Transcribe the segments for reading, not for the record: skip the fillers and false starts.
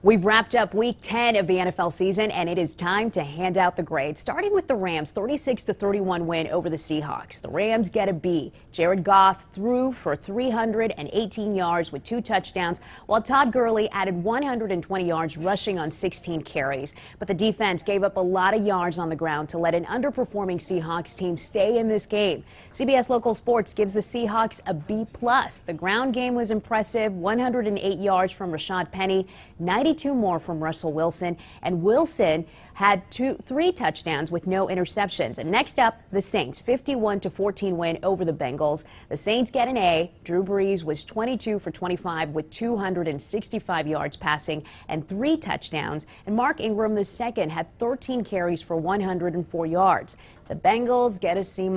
We've wrapped up week 10 of the NFL season, and it is time to hand out the grades. Starting with the Rams' 36-31 win over the Seahawks. The Rams get a B. Jared Goff threw for 318 yards with 2 touchdowns, while Todd Gurley added 120 yards rushing on 16 carries. But the defense gave up a lot of yards on the ground to let an underperforming Seahawks team stay in this game. CBS Local Sports gives the Seahawks a B+. The ground game was impressive, 108 yards from Rashad Penny, 92 more from Russell Wilson, and Wilson had 3 touchdowns with no interceptions. And next up, the Saints, 51-14 win over the Bengals. The Saints get an A. Drew Brees was 22 for 25 with 265 yards passing and 3 touchdowns. And Mark Ingram II had 13 carries for 104 yards. The Bengals get a C-.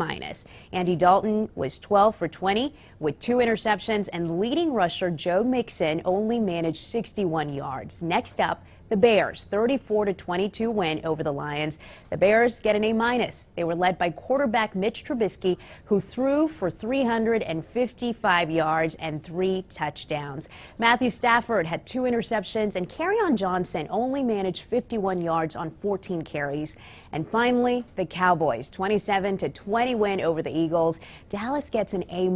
Andy Dalton was 12 for 20 with 2 interceptions, and leading rusher Joe Mixon only managed 61 yards. Next up, the Bears, 34-22 win over the Lions. The Bears get an A-. They were led by quarterback Mitch Trubisky, who threw for 355 yards and 3 touchdowns. Matthew Stafford had 2 interceptions, and Kerryon Johnson only managed 51 yards on 14 carries. And finally, the Cowboys, 27-20 win over the Eagles. Dallas gets an A-,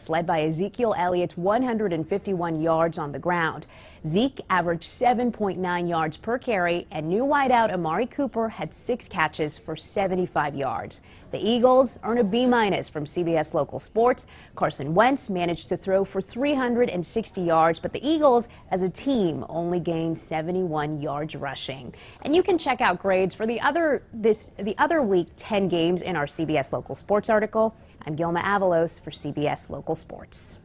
led by Ezekiel Elliott's 151 yards on the ground. Zeke averaged 7.9 yards per carry, and new wideout Amari Cooper had 6 catches for 75 yards. The Eagles earn a B- from CBS Local Sports. Carson Wentz managed to throw for 360 yards, but the Eagles, as a team, only gained 71 yards rushing. And you can check out grades for the other week 10 games in our CBS Local Sports article. I'm Gilma Avalos for CBS Local Sports.